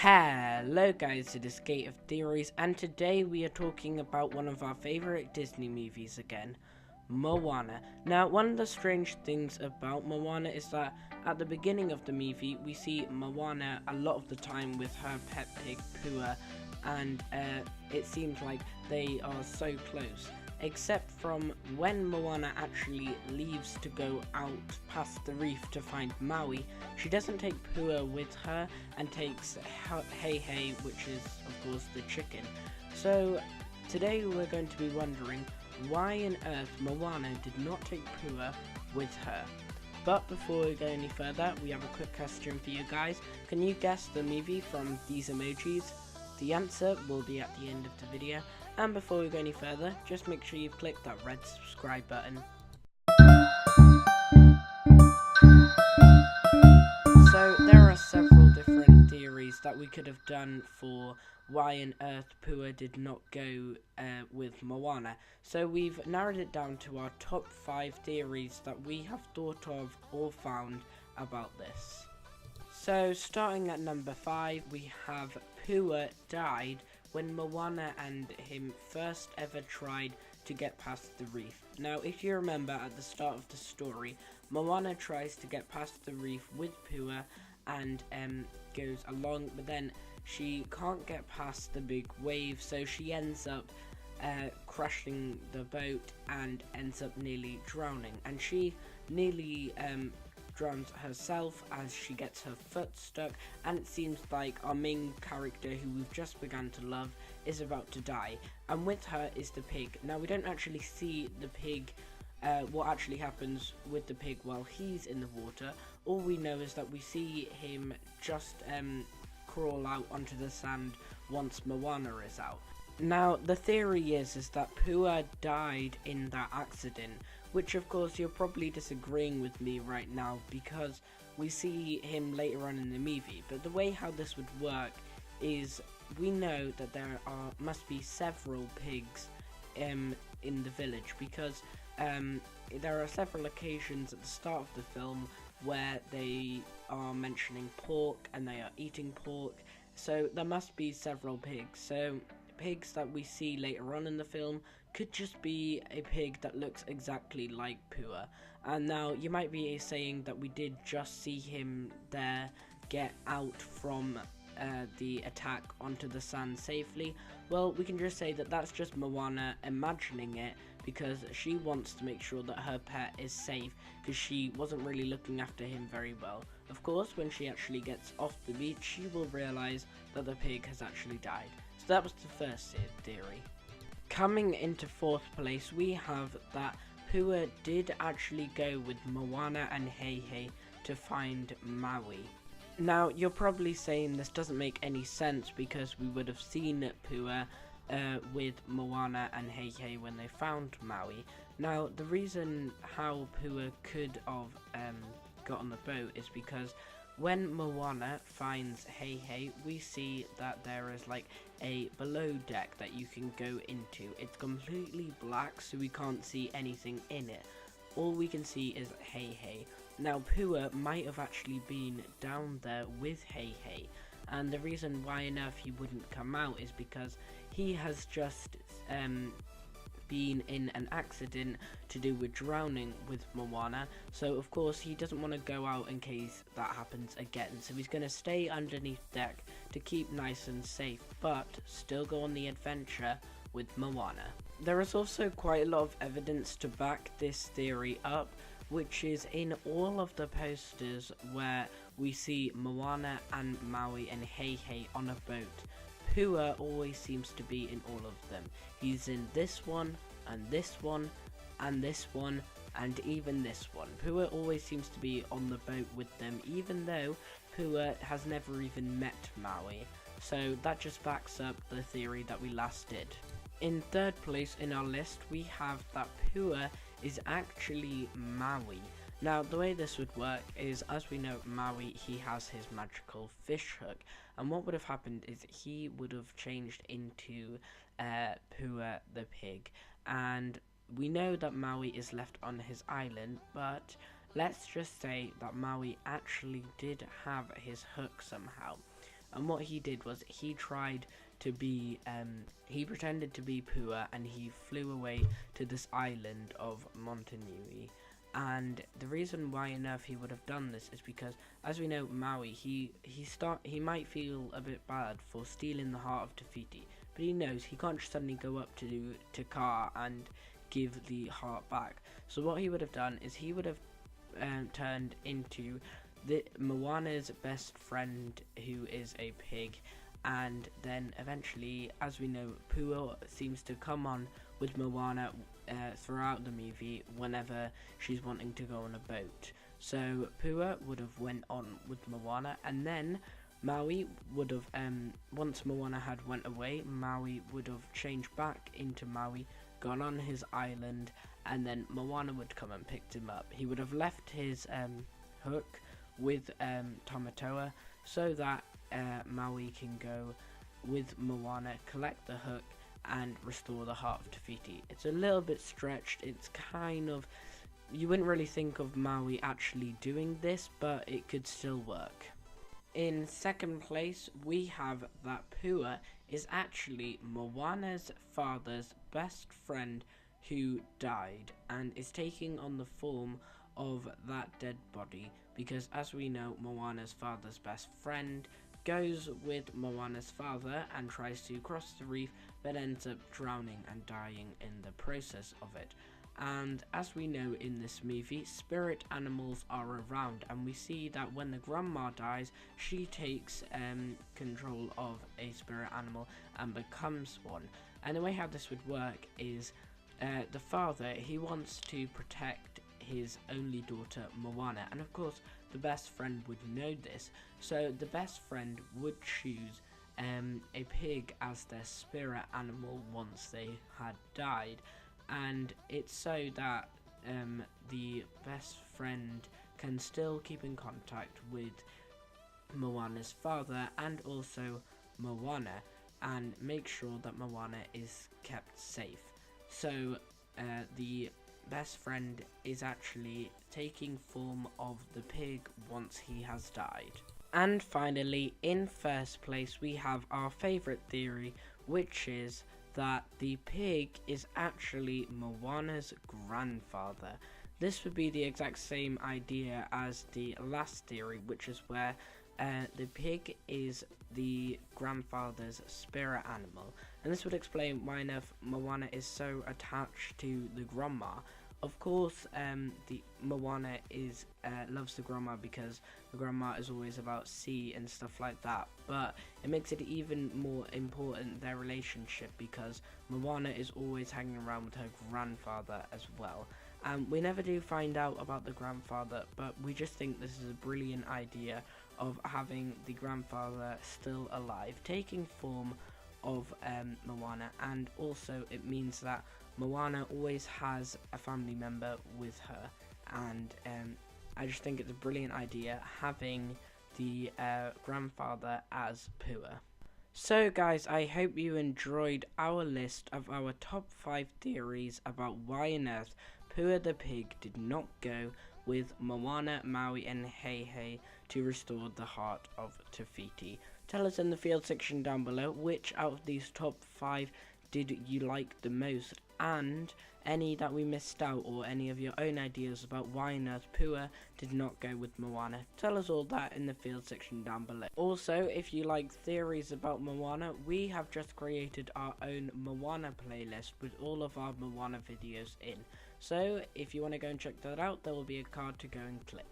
Hello guys, it is Gate of Theories, and today we are talking about one of our favourite Disney movies again, Moana. Now, one of the strange things about Moana is that at the beginning of the movie, we see Moana a lot of the time with her pet pig, Pua, and it seems like they are so close. Except from when Moana actually leaves to go out past the reef to find Maui, she doesn't take Pua with her and takes Hey Hey, which is of course the chicken. So today we're going to be wondering why on earth Moana did not take Pua with her. But before we go any further, we have a quick question for you guys. Can you guess the movie from these emojis? The answer will be at the end of the video. And before we go any further, just make sure you've clicked that red subscribe button. So there are several different theories that we could have done for why on earth Pua did not go with Moana. So we've narrowed it down to our top 5 theories that we have thought of or found about this. So starting at number 5, we have Pua died when Moana and him first ever tried to get past the reef. Now, if you remember at the start of the story, Moana tries to get past the reef with Pua and goes along, but then she can't get past the big wave, so she ends up crashing the boat and ends up nearly drowning. And she nearly drowns herself as she gets her foot stuck, and it seems like our main character, who we've just begun to love, is about to die, and with her is the pig. Now, we don't actually see the pig, what actually happens with the pig while he's in the water. All we know is that we see him just crawl out onto the sand once Moana is out. Now, the theory is that Pua died in that accident, which of course you're probably disagreeing with me right now because we see him later on in the movie. But the way how this would work is we know that there must be several pigs in the village, because there are several occasions at the start of the film where they are mentioning pork and they are eating pork, so there must be several pigs. So pigs that we see later on in the film could just be a pig that looks exactly like Pua. And now you might be saying that we did just see him there get out from the attack onto the sand safely. Well, we can just say that that's just Moana imagining it, because she wants to make sure that her pet is safe, because she wasn't really looking after him very well. Of course, when she actually gets off the beach, she will realize that the pig has actually died. So that was the first theory. Coming into 4th place, we have that Pua did actually go with Moana and Hey Hey to find Maui. Now, you're probably saying this doesn't make any sense because we would have seen Pua with Moana and Hey Hey when they found Maui. Now, the reason how Pua could have got on the boat is because when Moana finds Hey Hey, we see that there is like a below deck that you can go into. It's completely black, so we can't see anything in it. All we can see is Hey Hey. Now, Pua might have actually been down there with Hey Hey, and the reason why on earth he wouldn't come out is because he has just been in an accident to do with drowning with Moana, so of course he doesn't want to go out in case that happens again, so he's going to stay underneath deck to keep nice and safe, but still go on the adventure with Moana. There is also quite a lot of evidence to back this theory up, which is in all of the posters where we see Moana and Maui and Hey Hey on a boat. Pua always seems to be in all of them. He's in this one, and this one, and this one, and even this one. Pua always seems to be on the boat with them, even though Pua has never even met Maui. So that just backs up the theory that we last did. In 3rd place in our list, we have that Pua is actually Maui. Now, the way this would work is, as we know, Maui, he has his magical fish hook, and what would have happened is he would have changed into Pua the pig, and we know that Maui is left on his island, but let's just say that Maui actually did have his hook somehow. And what he did was he tried to be, he pretended to be Pua, and he flew away to this island of Montanui. And the reason why on earth he would have done this is because, as we know, Maui, he might feel a bit bad for stealing the heart of Te Fiti, but he knows he can't just suddenly go up to Ka and give the heart back. So what he would have done is he would have turned into the Moana's best friend, who is a pig. And then eventually, as we know, Pua seems to come on with Moana throughout the movie whenever she's wanting to go on a boat. So Pua would have went on with Moana, and then Maui would have, once Moana had went away, Maui would have changed back into Maui, gone on his island, and then Moana would come and picked him up. He would have left his hook with Tamatoa so that Maui can go with Moana, collect the hook, and restore the heart of Te Fiti. It's a little bit stretched. It's kind of, you wouldn't really think of Maui actually doing this, but it could still work. In second place, we have that Pua is actually Moana's father's best friend who died, and is taking on the form of that dead body, because as we know, Moana's father's best friend goes with Moana's father and tries to cross the reef, but ends up drowning and dying in the process of it. And as we know in this movie, spirit animals are around, and we see that when the grandma dies, she takes control of a spirit animal and becomes one. And the way how this would work is the father, he wants to protect his only daughter Moana, and of course the best friend would know this, so the best friend would choose a pig as their spirit animal once they had died. And it's so that the best friend can still keep in contact with Moana's father and also Moana, and make sure that Moana is kept safe. So the best friend is actually taking form of the pig once he has died. And finally, in first place, we have our favourite theory, which is that the pig is actually Moana's grandfather. This would be the exact same idea as the last theory, which is where the pig is the grandfather's spirit animal, and this would explain why enough Moana is so attached to the grandma. Of course, the Moana loves the grandma because the grandma is always about sea and stuff like that, but it makes it even more important, their relationship, because Moana is always hanging around with her grandfather as well. We never do find out about the grandfather, but we just think this is a brilliant idea of having the grandfather still alive, taking form of Moana, and also it means that Moana always has a family member with her, and I just think it's a brilliant idea having the grandfather as Pua. So guys, I hope you enjoyed our list of our top 5 theories about why on earth Pua the pig did not go with Moana, Maui and Hei to restore the heart of Te Fiti. Tell us in the field section down below which out of these top 5 did you like the most, and any that we missed out, or any of your own ideas about why on earth Pua did not go with Moana. Tell us all that in the field section down below. Also, if you like theories about Moana, we have just created our own Moana playlist with all of our Moana videos in. So if you want to go and check that out, there will be a card to go and click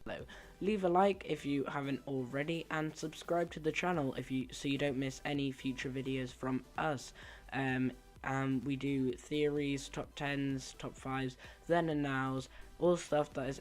below. Leave a like if you haven't already, and subscribe to the channel so you don't miss any future videos from us. We do theories, top 10s, top 5s, then and nows, all stuff that is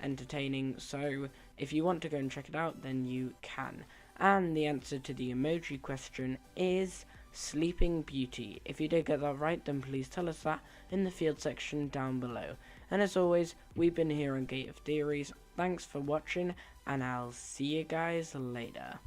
entertaining, so if you want to go and check it out, then you can. And the answer to the emoji question is Sleeping Beauty. If you did get that right, then please tell us that in the field section down below. And as always, we've been here on Gate of Theories. Thanks for watching, and I'll see you guys later.